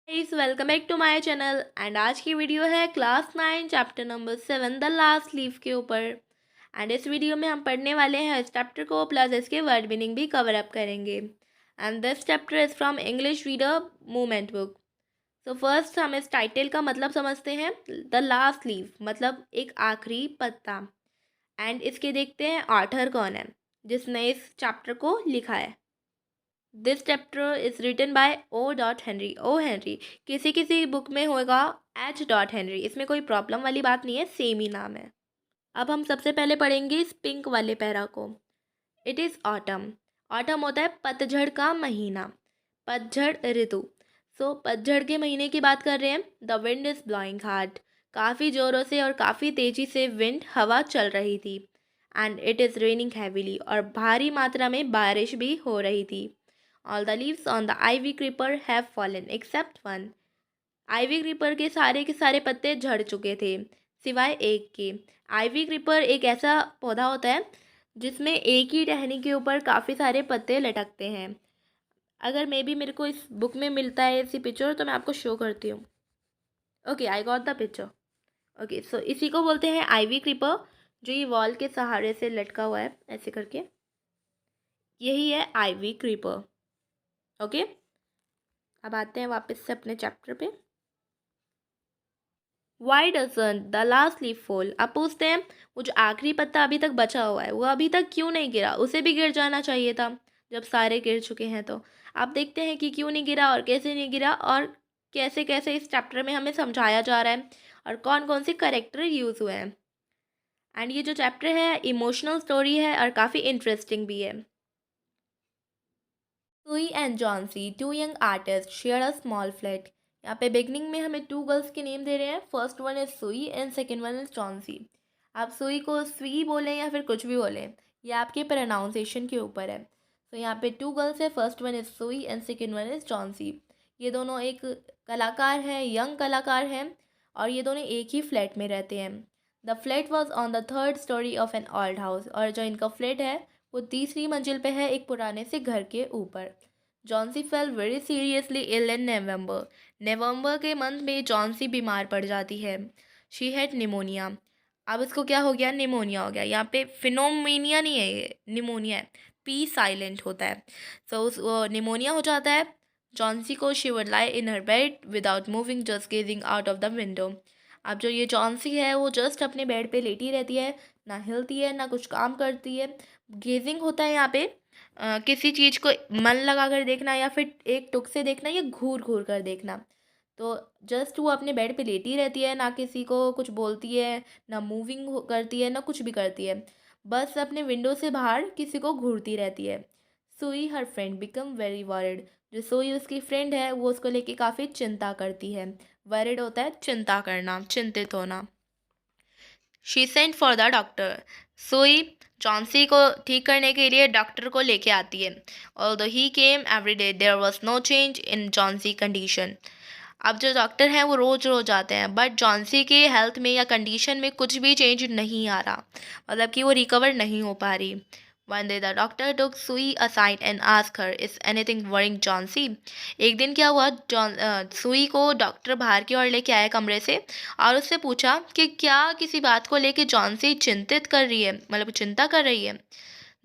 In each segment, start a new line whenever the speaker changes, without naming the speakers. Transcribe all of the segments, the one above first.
Guys welcome back to my channel and आज की video है class 9 chapter number 7 the last leaf के ऊपर। एंड इस वीडियो में हम पढ़ने वाले हैं इस चैप्टर को प्लस इसके वर्ड मीनिंग भी कवर अप करेंगे। And this chapter is from English reader movement book. So first हम इस टाइटल का मतलब समझते हैं। द लास्ट लीफ मतलब एक आखिरी पत्ता। एंड इसके देखते हैं ऑथर कौन है जिसने इस चैप्टर को लिखा है। This chapter is written by O dot Henry. O Henry किसी किसी बुक में होगा एच डॉट हेनरी, इसमें कोई प्रॉब्लम वाली बात नहीं है, सेम ही नाम है। अब हम सबसे पहले पढ़ेंगे इस पिंक वाले पैरा को। It is autumn. ऑटम होता है पतझड़ का महीना, पतझड़ ऋतु। सो पतझड़ के महीने की बात कर रहे हैं। The wind is blowing hard. काफ़ी ज़ोरों से और काफ़ी तेज़ी से विंड हवा चल रही थी। And it is raining heavily और भारी मात्रा में बारिश भी हो रही थी। All the leaves on the ivy creeper have fallen except one. Ivy creeper के सारे पत्ते झड़ चुके थे सिवाय एक के। आइवी क्रीपर एक ऐसा पौधा होता है जिसमें एक ही टहनी के ऊपर काफ़ी सारे पत्ते लटकते हैं। अगर मेरे को इस बुक में मिलता है ऐसी पिक्चर तो मैं आपको शो करती हूँ। Okay, I got the picture. Okay, so इसी को बोलते हैं आइवी क्रीपर, जो ये वॉल के सहारे से लटका हुआ है ऐसे करके, यही है आइवी क्रीपर। ओके, अब आते हैं वापस से अपने चैप्टर पे। Why doesn't the last leaf fall. अब पूछते हैं वो जो आखिरी पत्ता अभी तक बचा हुआ है वो अभी तक क्यों नहीं गिरा। उसे भी गिर जाना चाहिए था जब सारे गिर चुके हैं। तो आप देखते हैं कि क्यों नहीं गिरा और कैसे नहीं गिरा और कैसे कैसे इस चैप्टर में हमें समझाया जा रहा है और कौन कौन से करेक्टर यूज़ हुए हैं। एंड ये जो चैप्टर है इमोशनल स्टोरी है और काफ़ी इंटरेस्टिंग भी है। Sue and Johnsy two young artist share a small flat. यहाँ पे बिगनिंग में हमें टू गर्ल्स के नेम दे रहे हैं। First one is Sue and second one is Johnsy. आप सुई को स्वी बोलें या फिर कुछ भी बोलें, ये आपके प्रोनाउंसिएशन के ऊपर है। तो यहाँ पे टू गर्ल्स है, first one is Sue and second one is Johnsy. ये दोनों एक कलाकार हैं, यंग कलाकार हैं और ये दोनों एक ही फ्लैट में रहते हैं। The flat was on the third story of an old house. और जो इनका फ्लैट है वो तीसरी मंजिल पे है एक पुराने से घर के ऊपर। Johnsy fell very seriously ill in November. नवंबर के मंथ में जॉन्सी बीमार पड़ जाती है। She had pneumonia. अब इसको क्या हो गया, निमोनिया हो गया। यहाँ पे फिनोमिनिया नहीं है, ये निमोनिया है। पी साइलेंट होता है। सो उस निमोनिया हो जाता है जॉन्सी को। She would lie in her bed without moving just gazing out of the window. अब जो ये जॉन्सी है वो जस्ट अपने बेड पे लेटी रहती है, ना हिलती है ना कुछ काम करती है। गेजिंग होता है यहाँ पे किसी चीज़ को मन लगा कर देखना या फिर एक टुक से देखना या घूर घूर कर देखना। तो जस्ट वो अपने बेड पे लेटी रहती है, ना किसी को कुछ बोलती है, ना मूविंग करती है, ना कुछ भी करती है। बस अपने विंडो से बाहर किसी को घूरती रहती है। सुई हर फ्रेंड बिकम वेरी वरिड। जो सुई उसकी फ्रेंड है वो उसको लेके काफ़ी चिंता करती है। वरिड होता है चिंता करना, चिंतित होना। She sent for the doctor. सुई जॉन्सी को ठीक करने के लिए डॉक्टर को लेके आती है। Although he came every day there was no change in Johnsy condition. अब जो डॉक्टर हैं वो रोज़ रोज़ आते हैं बट जॉन्सी के हेल्थ में या कंडीशन में कुछ भी चेंज नहीं आ रहा, मतलब कि वो रिकवर नहीं हो पा रही। वन डे द डॉक्टर टुक सुई aside and ask her is anything worrying Johnsy. एक दिन क्या हुआ, सुई को डॉक्टर बाहर की ओर लेके आए कमरे से और उससे पूछा कि क्या किसी बात को लेके जॉन्सी चिंतित कर रही है, मतलब चिंता कर रही है।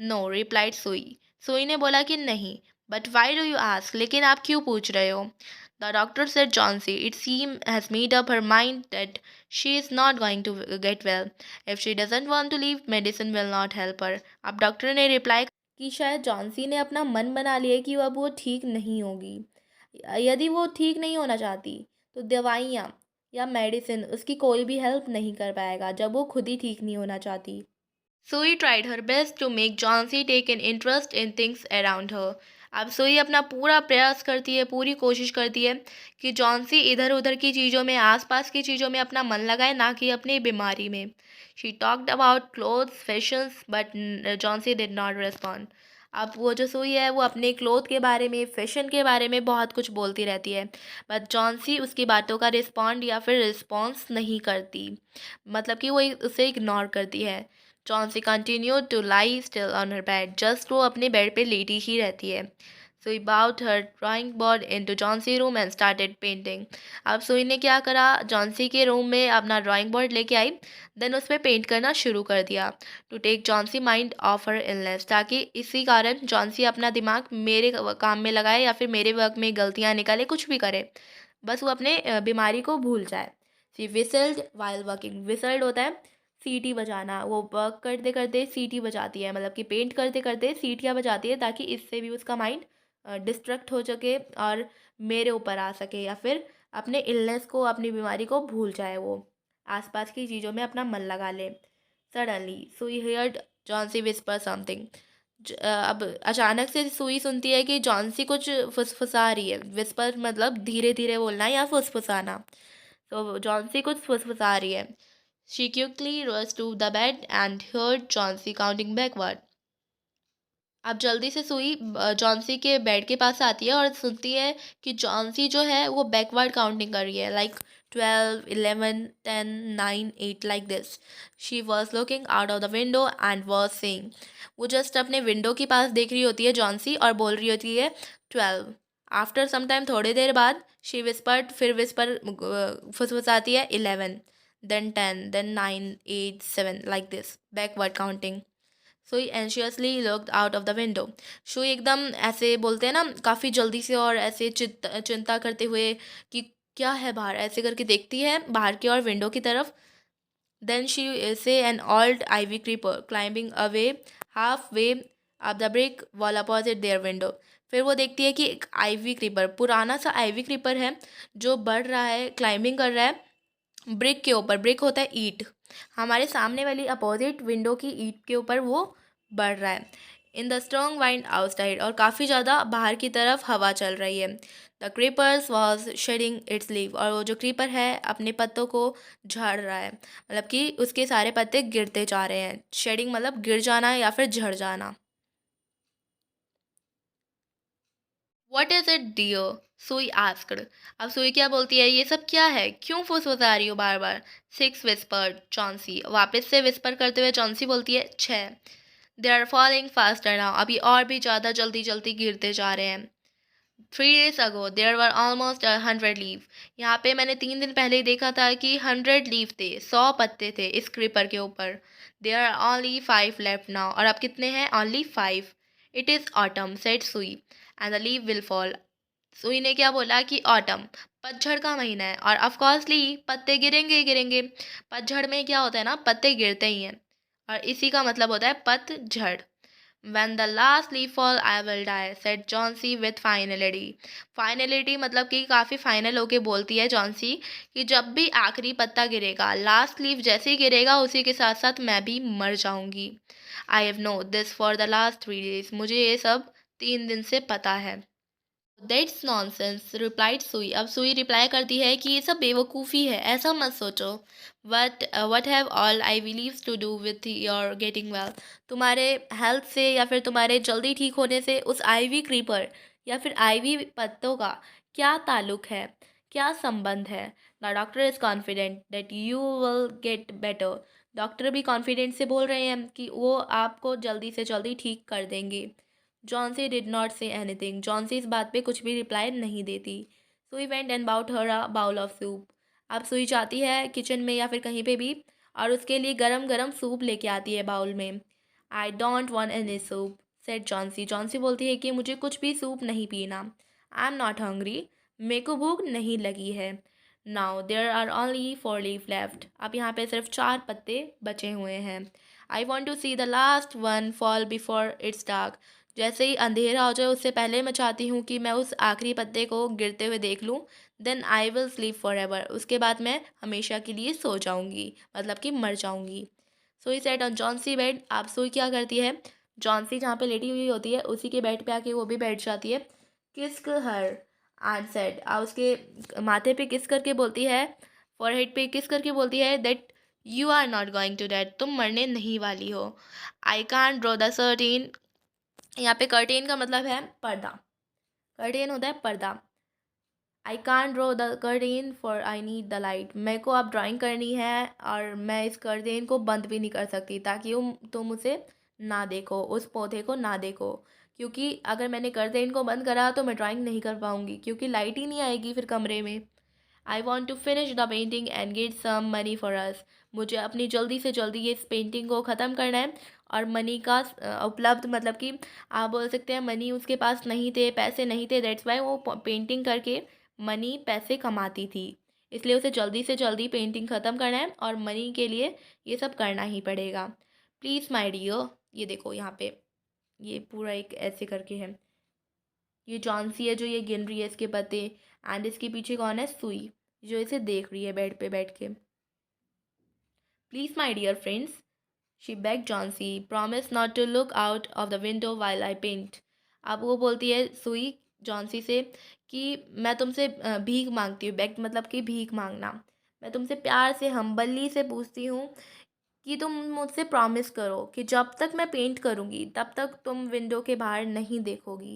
नो रिप्लाइड सुई। सुई ने बोला कि नहीं। But why do you ask, लेकिन आप क्यों पूछ रहे हो। The doctor said Johnsy it seem has made up her mind that she is not going to get well. If she doesn't want to live medicine will not help her. अब doctor ने reply कि शायद Johnsy ने अपना मन बना लिया कि अब वो ठीक नहीं होगी। यदि वो ठीक नहीं होना चाहती तो दवाइयाँ या मेडिसिन उसकी कोई भी हेल्प नहीं कर पाएगा जब वो खुद ही ठीक नहीं होना चाहती। Sue tried her best to make Johnsy take an interest in things around her. अब सुई अपना पूरा प्रयास करती है, पूरी कोशिश करती है कि जॉन्सी इधर उधर की चीज़ों में, आसपास की चीज़ों में अपना मन लगाए, ना कि अपनी बीमारी में। She talked about clothes fashions but Johnsy did not respond. अब वो जो सुई है वो अपने क्लोथ के बारे में, फैशन के बारे में बहुत कुछ बोलती रहती है बट जॉन्सी उसकी बातों का रिस्पॉन्ड या फिर रिस्पॉन्स नहीं करती, मतलब कि वो उसे इग्नोर करती है। Johnsy continued to lie still on her bed. Just वो अपने बेड पे लेटी ही रहती है। सुई bowed her drawing board into Johnsy room and started painting. अब सुई ने क्या करा, जॉन्सी के रूम में अपना ड्राइंग बोर्ड लेके आई, देन उस पर पेंट करना शुरू कर दिया। To take Johnsy mind off her illness, ताकि इसी कारण जॉन्सी अपना दिमाग मेरे काम में लगाए या फिर मेरे वर्क में गलतियाँ निकाले, कुछ भी करे, बस वो अपने बीमारी को भूल जाए। She whistled while working, whistled होता है सीटी बजाना, वो वर्क करते करते सीटी बजाती है, मतलब कि पेंट करते करते सीटियाँ बजाती है, ताकि इससे भी उसका माइंड डिस्ट्रैक्ट हो सके और मेरे ऊपर आ सके, या फिर अपने इलनेस को, अपनी बीमारी को भूल जाए, वो आसपास की चीज़ों में अपना मन लगा ले। सडनली सुई हियर्ड जॉन्सी विस्पर समथिंग, अब अचानक से सुई सुनती है कि जॉन्सी कुछ फुसफुसा रही है। विस्पर मतलब धीरे धीरे बोलना या फुसफुसाना। तो जॉन्सी कुछ फुसफुसा रही है। She quickly rush to the bed and heard Johnsy counting backward. अब जल्दी से सुई जॉन्सी के बेड के पास आती है और सुनती है कि जॉन्सी जो है वो बैकवर्ड काउंटिंग कर रही है, like 12, 11, 10, 9, 8 like this. She was looking out of the window and was saying, वो जस्ट अपने विंडो के पास देख रही होती है जॉन्सी और बोल रही होती है 12। आफ्टर सम टाइम, थोड़ी देर बाद, शी विस्पर्ड, फिर विस्पर फुसफुसाती है 11, then 10, then 9, 8, 7 like this, backward counting. Sue anxiously looked out of the window. Sue एकदम ऐसे बोलते हैं ना, काफ़ी जल्दी से और ऐसे चिंता करते हुए कि क्या है बाहर, ऐसे करके देखती है बाहर की ओर, विंडो की तरफ। Then she saw an old ivy creeper climbing away half way up the brick wall opposite their window. फिर वो देखती है कि एक आईवी क्रीपर, पुराना सा आईवी क्रीपर है, जो बढ़ रहा है, क्लाइंबिंग कर रहा है ब्रिक के ऊपर। ब्रिक होता है ईंट, हमारे सामने वाली अपोजिट विंडो की ईंट के ऊपर वो बढ़ रहा है। In the strong wind outside, और काफ़ी ज़्यादा बाहर की तरफ हवा चल रही है। The creepers was shedding its leave, और वो जो क्रीपर है अपने पत्तों को झाड़ रहा है, मतलब कि उसके सारे पत्ते गिरते जा रहे हैं। शेडिंग मतलब गिर जाना या फिर झड़ जाना। वॉट इज़ इट डियर, सुई आस्क्ड। अब सुई क्या बोलती है, ये सब क्या है, क्यों फुसफुसा रही हो बार बार। 6 विस्पर्ड जॉन्सी, वापस से विस्पर करते हुए जॉन्सी बोलती है 6। They are falling faster now, अभी और भी ज़्यादा जल्दी जल्दी गिरते जा रहे हैं। 3 days ago there were almost 100 leave, यहाँ पे मैंने 3 दिन पहले ही देखा था कि 100 लीव थे, 100 पत्ते थे इस क्रीपर के ऊपर। There are only 5 left now, और अब कितने हैं, only 5। It is autumn said Sue and the leave will fall. Sue ने क्या बोला कि ऑटम, पतझड़ का महीना है, और ऑफकोर्सली पत्ते गिरेंगे ही गिरेंगे। पतझड़ में क्या होता है ना, पत्ते गिरते ही हैं, और इसी का मतलब होता है पतझड़। When the last leaf fall, I will die, said Johnsy with finality। Finality मतलब कि काफ़ी फाइनल होके बोलती है जॉन्सी कि जब भी आखिरी पत्ता गिरेगा, लास्ट लीफ जैसे ही गिरेगा, उसी के साथ साथ मैं भी मर जाऊंगी। I have know this for the last 3 days, मुझे ये सब 3 दिन से पता है। दैट्स नॉनसेंस रिप्लाइड सुई। अब सुई रिप्लाई करती है कि ये सब बेवकूफ़ी है, ऐसा मत सोचो। What have all I believes to do with your getting well, तुम्हारे हेल्थ से या फिर तुम्हारे जल्दी ठीक होने से उस आईवी क्रीपर या फिर आईवी पत्तों का क्या ताल्लुक है, क्या संबंध है। The doctor is confident that you will get better, doctor भी कॉन्फिडेंट से बोल रहे हैं कि वो आपको जल्दी से जल्दी ठीक कर देंगे। Johnsy did not say anything, Johnsy इस बात पे कुछ भी रिप्लाई नहीं देती। Sue went and bought her a bowl of soup. अब सुई जाती है किचन में या फिर कहीं पे भी, और उसके लिए गरम गरम सूप लेके आती है बाउल में। I don't want any soup, said Johnsy. Johnsy बोलती है कि मुझे कुछ भी सूप नहीं पीना। आई एम नॉट हंग्री, मेरे को भूख नहीं लगी है। Now there are only 4 leaf left, अब यहाँ पे सिर्फ 4 पत्ते बचे हुए हैं। I want to see the last one fall before it's dark, जैसे ही अंधेरा हो जाए उससे पहले मैं चाहती हूँ कि मैं उस आखिरी पत्ते को गिरते हुए देख लूँ। Then I will sleep forever, उसके बाद मैं हमेशा के लिए सो जाऊँगी, मतलब कि मर जाऊँगी। सुई सेट ऑन जॉन्सी बेड, आप सुई क्या करती है, जॉन्सी जहाँ पे लेटी हुई होती है उसी के बेड पे आके वो भी बैठ जाती है। किस्क हर एंड सेड, आप उसके माथे पे किस करके बोलती है, फॉरहेड पे किस करके बोलती है that you are not going to dead, तुम मरने नहीं वाली हो। I can't draw the certain, यहाँ पे कर्टेन का मतलब है पर्दा, कर्टेन होता है पर्दा। I can draw the curtain for I need the light, मेरे को अब ड्राइंग करनी है और मैं इस कर्टेन को बंद भी नहीं कर सकती ताकि तुम उसे ना देखो, उस पौधे को ना देखो, क्योंकि अगर मैंने कर्टेन को बंद करा तो मैं ड्राइंग नहीं कर पाऊँगी, क्योंकि लाइट ही नहीं आएगी फिर कमरे में। I want to finish the painting and get some money for us. मुझे अपनी जल्दी से जल्दी ये इस पेंटिंग को ख़त्म करना है और मनी का उपलब्ध, मतलब कि आप बोल सकते हैं मनी उसके पास नहीं थे, पैसे नहीं थे, दैट्स वाई वो पेंटिंग करके मनी पैसे कमाती थी। इसलिए उसे जल्दी से जल्दी पेंटिंग ख़त्म करना है और मनी के लिए ये सब करना ही पड़ेगा। प्लीज़ माय डियर, ये देखो यहाँ पे ये पूरा एक ऐसे करके है। ये जॉन्सी है जो ये गिन रही है इसके पत्ते, एंड इसके पीछे कौन है, सुई, जो इसे देख रही है बेड पे बैठ के। Please my dear friends, she beg Johnsy, promise not to look out of the window while I paint. अब वो बोलती है सुई जॉन्सी से कि मैं तुमसे भीख मांगती हूँ, बेग मतलब कि भीख मांगना। मैं तुमसे प्यार से हम्बली से पूछती हूँ कि तुम मुझसे प्रॉमिस करो कि जब तक मैं पेंट करूँगी तब तक तुम विंडो के बाहर नहीं देखोगी।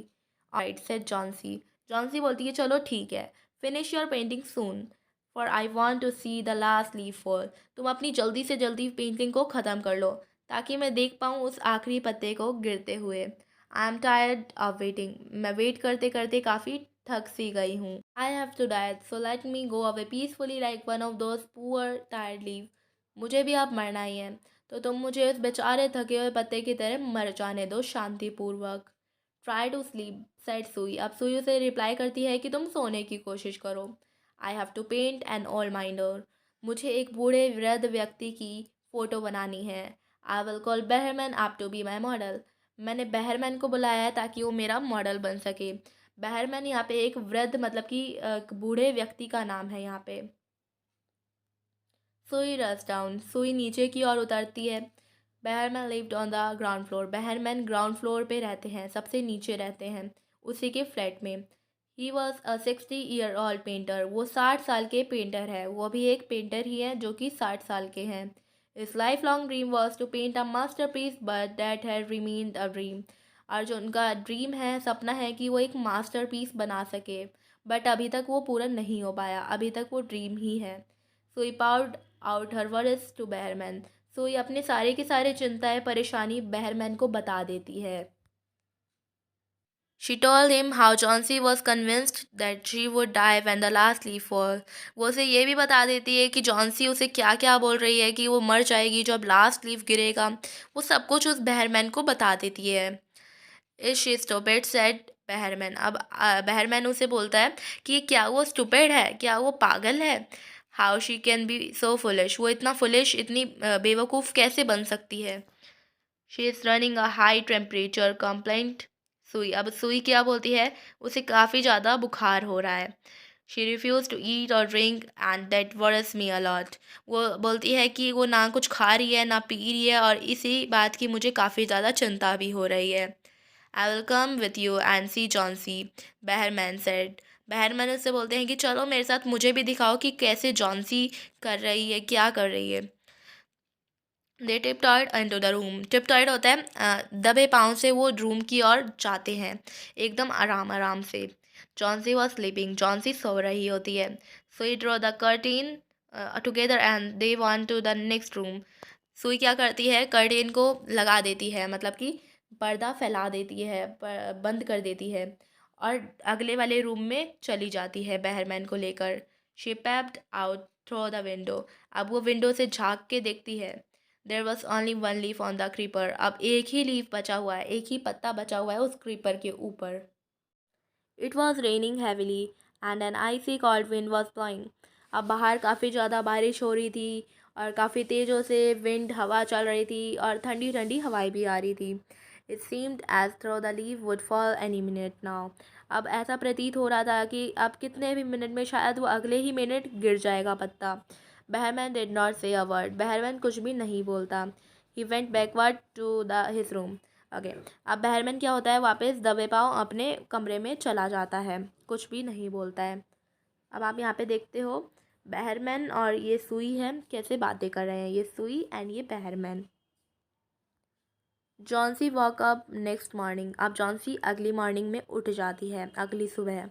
Right said Johnsy. जॉन्सी बोलती है चलो ठीक है, finish your painting soon for I want to see the last leaf fall. तुम अपनी जल्दी से जल्दी पेंटिंग को ख़त्म कर लो ताकि मैं देख पाऊँ उस आखिरी पत्ते को गिरते हुए। I am tired of waiting, मैं वेट करते करते काफ़ी थक सी गई हूँ। I have to die so let me go away peacefully like one of those poor tired leave. मुझे भी अब मरना ही है, तो तुम मुझे उस बेचारे थके हुए पत्ते की तरह मर जाने दो शांतिपूर्वक। ट्राई टू स्लीप सेड सुई। अब सुई उसे रिप्लाई करती है कि तुम सोने की कोशिश करो। I have to paint an old miner. मुझे एक बूढ़े वृद्ध व्यक्ति की फ़ोटो बनानी है। आई विल कॉल बहरमैन आप टू बी माई मॉडल। मैंने बहरमैन को बुलाया है ताकि वो मेरा मॉडल बन सके। बहरमैन यहाँ पे एक वृद्ध मतलब कि बूढ़े व्यक्ति का नाम है यहाँ पे। सुई रस डाउन। सुई नीचे की ओर उतरती है। Behrman lived on the ground floor. Behrman ground floor पे रहते हैं, सबसे नीचे रहते हैं उसी के फ्लैट में। He was a 60-year-old painter. वो 60 साल के पेंटर है, वो भी एक पेंटर ही है जो कि 60 साल के हैं। इस lifelong dream was to paint a masterpiece but that had remained a dream. और जो उनका ड्रीम है, सपना है कि वो एक मास्टर पीस बना सके, बट अभी तक वो पूरा नहीं हो पाया, अभी तक वो ड्रीम ही है। So he पाउड out her words to बहरमैन। सो ये अपने सारे के सारे चिंताएं परेशानी बहरमैन को बता देती है। She told him how Chauncey was convinced that she would die when the last leaf fall. वो उसे ये भी बता देती है कि जॉन्सी उसे क्या क्या बोल रही है कि वो मर जाएगी जब लास्ट लीफ गिरेगा। वो सब कुछ उस बहरमैन को बता देती है। Is she stupid said Behrman. अब बहरमैन उसे बोलता है कि क्या वो स्टूपिड है, क्या वो पागल है। How she can be so foolish, वो इतना फुलिश, इतनी बेवकूफ़ कैसे बन सकती है। She is running a high temperature complaint सुई। अब सुई क्या बोलती है, उसे काफ़ी ज़्यादा बुखार हो रहा है। शी रिफ्यूज़ टू ईट और drink and that worries me a lot. वो बोलती है कि वो ना कुछ खा रही है ना पी रही है, और इसी बात की मुझे काफ़ी ज़्यादा चिंता भी हो रही है। I will come with you and see Johnsy, Behrman said. Behrman उससे बोलते हैं कि चलो मेरे साथ, मुझे भी दिखाओ कि कैसे जॉन्सी कर रही है, क्या कर रही है। दे टिपटॉयड इनटू द रूम। टिपटॉयड होता है दबे पाँव से वो रूम की ओर जाते हैं, एकदम आराम आराम से। Johnsy was sleeping. जॉन्सी सो रही होती है। So he draw the curtain together and they want to the next room. Sue क्या करती है, कर्टेन को लगा देती है, मतलब कि पर्दा फैला देती है, बंद कर देती है, और अगले वाले रूम में चली जाती है बहरमैन को लेकर। She पेप्ड out through the window. अब वो विंडो से झाँक के देखती है। There was only one leaf on the creeper. अब एक ही लीफ बचा हुआ है, एक ही पत्ता बचा हुआ है उस क्रीपर के ऊपर। It was raining heavily and an icy cold wind was blowing. अब बाहर काफ़ी ज़्यादा बारिश हो रही थी और काफ़ी तेज़ों से विंड हवा चल रही थी और ठंडी ठंडी हवाएं भी आ रही थी। It seemed as though the leave would fall any minute now. अब ऐसा प्रतीत हो रहा था कि अब कितने भी मिनट में, शायद वो अगले ही मिनट गिर जाएगा पत्ता। बहरमैन डिड नॉट से अ वर्ड। बहरमैन कुछ भी नहीं बोलता। He went backward to the his room. Okay, अब बहरमैन क्या होता है, वापस दबे पाँव अपने कमरे में चला जाता है, कुछ भी नहीं बोलता है। अब आप यहाँ पे देखते हो बहरमैन और ये सुई है कैसे बातें कर रहे हैं, ये सुई एंड ये Behrman. Johnsy walk up next morning. अब जॉन्सी अगली मॉर्निंग में उठ जाती है, अगली सुबह।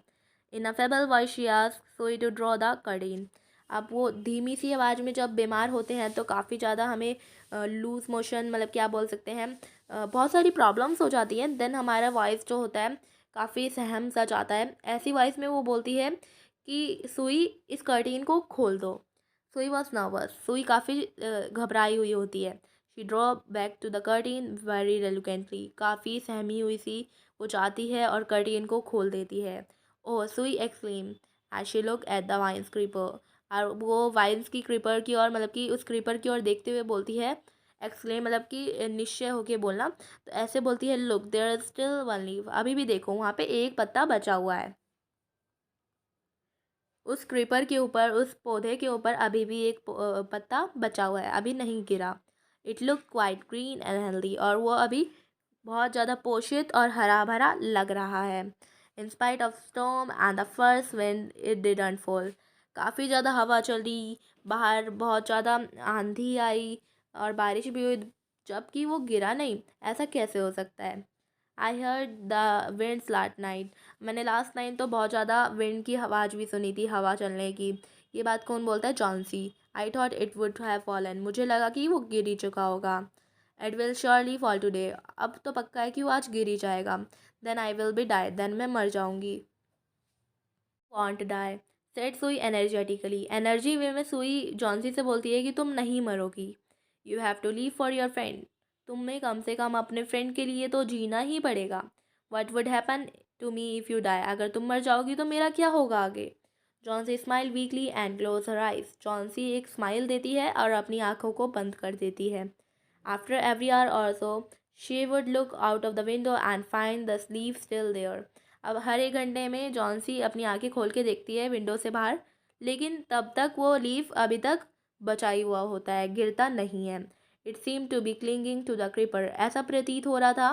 In a feeble voice she asked Sue to draw the curtain. अब वो धीमी सी आवाज़ में, जब बीमार होते हैं तो काफ़ी ज़्यादा हमें लूज़ मोशन, मतलब क्या बोल सकते हैं, बहुत सारी प्रॉब्लम्स हो जाती हैं, देन हमारा वॉइस जो होता है काफ़ी सहम सा जाता है। ऐसी वॉइस में वो बोलती है कि सुई, इस कर्टेन को खोल दो। सुई वॉज नर्वस, सुई काफ़ी घबराई हुई होती है। She draw back to the curtain very reluctantly, काफ़ी सहमी हुई सी वो जाती है और कर्टेन को खोल देती है। Oh, Sue exclaim as she look at the vine creeper, और वो वाइन्स की क्रीपर की ओर, मतलब कि उस क्रीपर की ओर देखते हुए बोलती है, एक्सक्लेम मतलब कि निश्चय होके बोलना, तो ऐसे बोलती है, look there is still one leaf, अभी भी देखो वहाँ पे एक पत्ता बचा हुआ है। उस क्रीपर के ऊपर, उस पौधे के ऊपर अभी भी एक पत्ता बचा हुआ है, अभी नहीं गिरा। It look quite green and healthy, और वो अभी बहुत ज़्यादा पोषित और हरा भरा लग रहा है। In spite of storm and the first wind it didn't fall, काफ़ी ज़्यादा हवा चली, बाहर बहुत ज़्यादा आंधी आई और बारिश भी हुई, जबकि वो गिरा नहीं, ऐसा कैसे हो सकता है। I heard the winds last night, मैंने लास्ट नाइट तो बहुत ज़्यादा विंड की आवाज़ भी सुनी थी, हवा चलने की। ये बात कौन बोलता है, Johnsy. I thought it would have fallen, मुझे लगा कि वो गिर ही चुका होगा। It will surely fall today, अब तो पक्का है कि वो आज गिर ही जाएगा। Then I will be die, then मैं मर जाऊंगी। Won't die, said Sue energetically, energy way में सुई जॉन्सी से बोलती है कि तुम नहीं मरोगी। You have to live for your friend, तुम्हें कम से कम अपने फ्रेंड के लिए तो जीना ही पड़ेगा। What would happen to me if you die, अगर तुम मर जाओगी तो मेरा क्या होगा आगे। Johnsy smile weakly and close her eyes, Johnsy एक स्माइल देती है और अपनी आंखों को बंद कर देती है। आफ्टर एवरी आवर और so she would look out of the window and find the स्लीव स्टिल देयर, अब हर एक घंटे में जॉन्सी अपनी आंखें खोल के देखती है विंडो से बाहर, लेकिन तब तक वो लीफ अभी तक बचाई हुआ होता है, गिरता नहीं है। It seem to be clinging to the creeper, ऐसा प्रतीत हो रहा था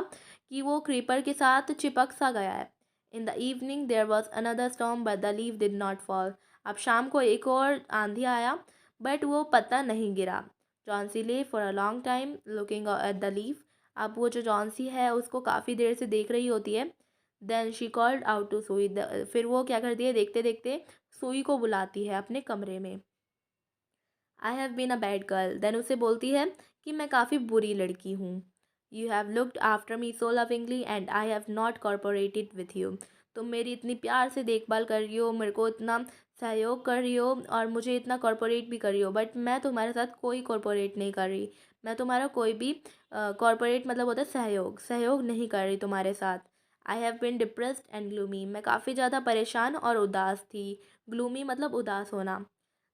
कि वो क्रीपर के साथ चिपक सा गया है। In the evening there was another storm but the leaf did not fall, अब शाम को एक और आंधी आया बट वो पत्ता नहीं गिरा। जॉन्सी ले for a long time looking at the leaf, अब वो जो जॉन्सी है उसको काफ़ी देर से देख रही होती है। Then she called out to Sue, फिर वो क्या करती है, देखते देखते सुई को बुलाती है अपने कमरे में। I have been a bad girl, then उसे बोलती है कि मैं काफ़ी बुरी लड़की हूँ। You have looked after me so lovingly and I have not cooperated with you, तुम मेरी इतनी प्यार से देखभाल कर रही हो, मेरे को इतना सहयोग कर रही हो और मुझे इतना कॉर्पोरेट भी कर रही हो, बट मैं तुम्हारे साथ कोई कॉर्पोरेट नहीं कर रही। मैं तुम्हारा कोई भी कॉर्पोरेट मतलब होता है सहयोग, सहयोग नहीं कर रही तुम्हारे साथ। I have been depressed and gloomy, मैं काफ़ी ज़्यादा परेशान और उदास थी। ग्लूमी मतलब उदास होना।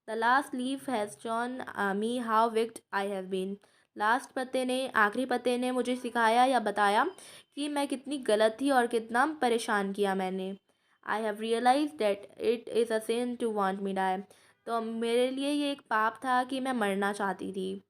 The last leaf has shown me how wicked I have been, last पत्ते ने, आखिरी पत्ते ने मुझे सिखाया या बताया कि मैं कितनी गलत थी और कितना परेशान किया मैंने। I have realise that it is a sin to want me die, तो मेरे लिए ये एक पाप था कि मैं मरना चाहती थी।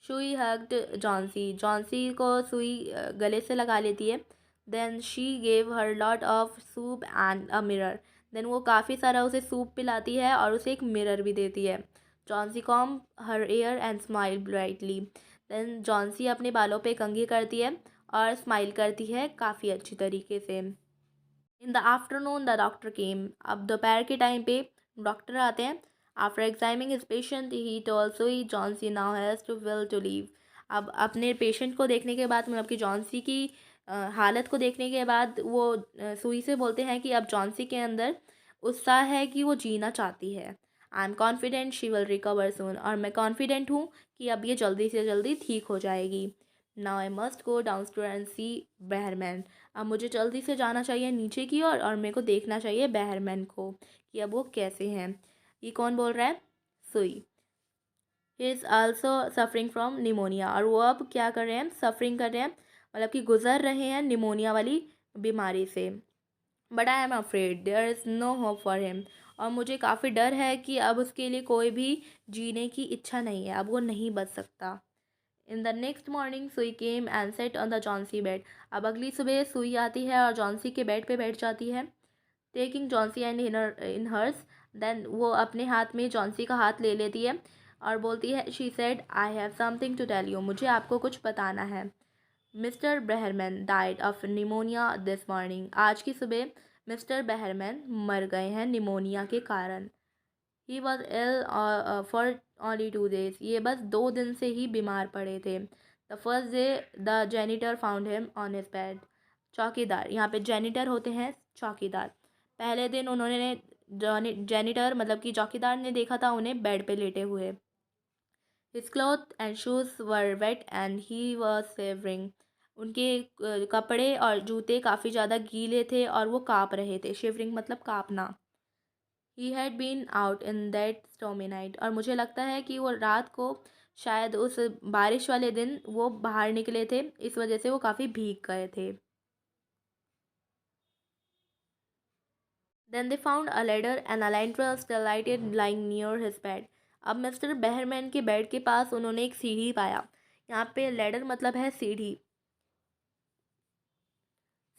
सुई हग्ड जॉन्सी, जॉन्सी को सुई गले से लगा लेती है। Then she gave her lot of soup and a mirror, then वो काफ़ी सारा उसे सूप पिलाती है और उसे एक मिरर भी देती है। Johnsy comb her hair and smile brightly, then Johnsy अपने बालों पे कंघी करती है और स्माइल करती है काफ़ी अच्छी तरीके से। In the afternoon the doctor came, अब दोपहर के टाइम पे डॉक्टर आते हैं। After examining his patient he told Sue Johnsy now has to will to live, अब अपने पेशेंट को देखने के बाद, मतलब कि जॉन्सी की हालत को देखने के बाद वो सुई से बोलते हैं कि अब जॉन्सी के अंदर उत्साह है कि वो जीना चाहती है। I am confident she will recover soon, और मैं कॉन्फिडेंट हूँ कि अब ये जल्दी से जल्दी ठीक हो जाएगी। Now I must go down and see Behrman, अब मुझे जल्दी से जाना चाहिए नीचे की ओर और मेरे को देखना चाहिए बहरमैन को कि अब वो कैसे हैं। ये कौन बोल रहा है, सुई। He is also suffering from pneumonia, और वो अब क्या कर रहे हैं, सफरिंग कर रहे हैं, मतलब कि गुजर रहे हैं निमोनिया वाली बीमारी से। But I am afraid there is no hope for him, और मुझे काफ़ी डर है कि अब उसके लिए कोई भी जीने की इच्छा नहीं है, अब वो नहीं बच सकता। इन द नेक्स्ट मॉर्निंग सुई came and set on the Johnsy bed, अब अगली सुबह सुई आती है और जॉन्सी के बेड पे बैठ जाती है। Taking Johnsy and in hers, then वो अपने हाथ में जॉन्सी का हाथ ले लेती है और बोलती है, she said I have something to tell you, मुझे आपको कुछ बताना है। Mister Behrman died of pneumonia this morning, आज की सुबह मिस्टर बहरमैन मर गए हैं निमोनिया के कारण। He was ill for only 2 days, ये बस 2 दिन से ही बीमार पड़े थे। The first day the janitor found him on his bed. चौकीदार, यहाँ पे जेनिटर होते हैं चौकीदार। पहले दिन उन्होंने जेनिटर मतलब कि चौकीदार ने देखा था उन्हें बेड पे लेटे हुए। His cloth and shoes were wet and he was shivering. उनके कपड़े और जूते काफ़ी ज़्यादा गीले थे और वो काँप रहे थे। शिवरिंग मतलब काँपना। He had been out in that stormy night. और मुझे लगता है कि वो रात को शायद उस बारिश वाले दिन वो बाहर निकले थे, इस वजह से वो काफ़ी भीग गए थे। Then they found a ladder and a lantern still lighted lying near his bed. अब मिस्टर बेहरमैन के बेड के पास उन्होंने एक सीढ़ी पाया। यहाँ पे लेडर मतलब है सीढ़ी।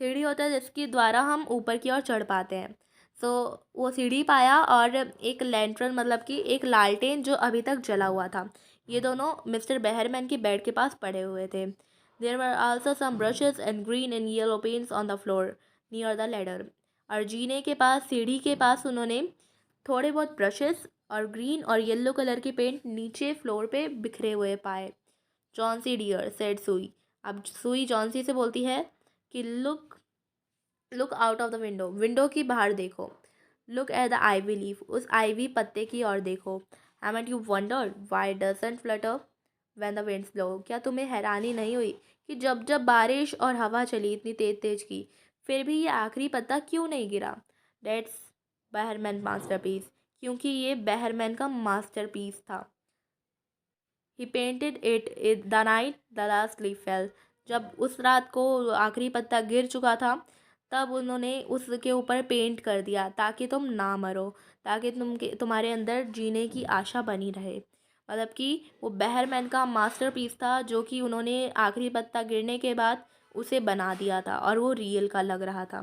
सीढ़ी होता है जिसके द्वारा हम ऊपर की ओर चढ़ पाते हैं। सो वो सीढ़ी पाया और एक लैंटर्न मतलब कि एक लालटेन जो अभी तक जला हुआ था। ये दोनों मिस्टर बेहरमैन के बेड के पास पड़े हुए थे। There were also some brushes and green and yellow paints on the floor near the ladder. और जीने के पास सीढ़ी के पास उन्होंने थोड़े बहुत ब्रशेस और ग्रीन और येलो कलर के पेंट नीचे फ्लोर पे बिखरे हुए पाए। जॉन्सी डियर सेड सुई। अब सुई जॉन्सी से बोलती है कि look look out of the window. Window की बाहर देखो। Look at the ivy leaf. उस आईवी पत्ते की ओर देखो। Haven't you wondered why doesn't flutter when the winds blow. क्या तुम्हें हैरानी नहीं हुई कि जब जब बारिश और हवा चली इतनी तेज तेज की, फिर भी ये आखिरी पत्ता क्यों नहीं गिरा। That's Behrman masterpiece. क्योंकि ये बहरमैन का मास्टरपीस था। He painted it the night the last leaf fell. जब उस रात को आखिरी पत्ता गिर चुका था, तब उन्होंने उसके ऊपर पेंट कर दिया ताकि तुम ना मरो, ताकि तुम्हारे अंदर जीने की आशा बनी रहे। मतलब कि वो बहरमैन का मास्टरपीस था जो कि उन्होंने आखिरी पत्ता गिरने के बाद उसे बना दिया था और वो रियल का लग रहा था।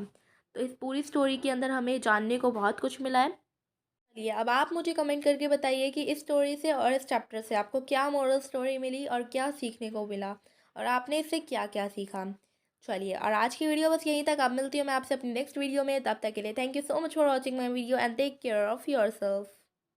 तो इस पूरी स्टोरी के अंदर हमें जानने को बहुत कुछ मिला है। चलिए अब आप मुझे कमेंट करके बताइए कि इस स्टोरी से और इस चैप्टर से आपको क्या मोरल स्टोरी मिली और क्या सीखने को मिला और आपने इससे क्या क्या सीखा। चलिए और आज की वीडियो बस यहीं तक। आप मिलती हूँ मैं आपसे अपनी नेक्स्ट वीडियो में। तब तक के लिए thank you so much for watching my video and take care of your self.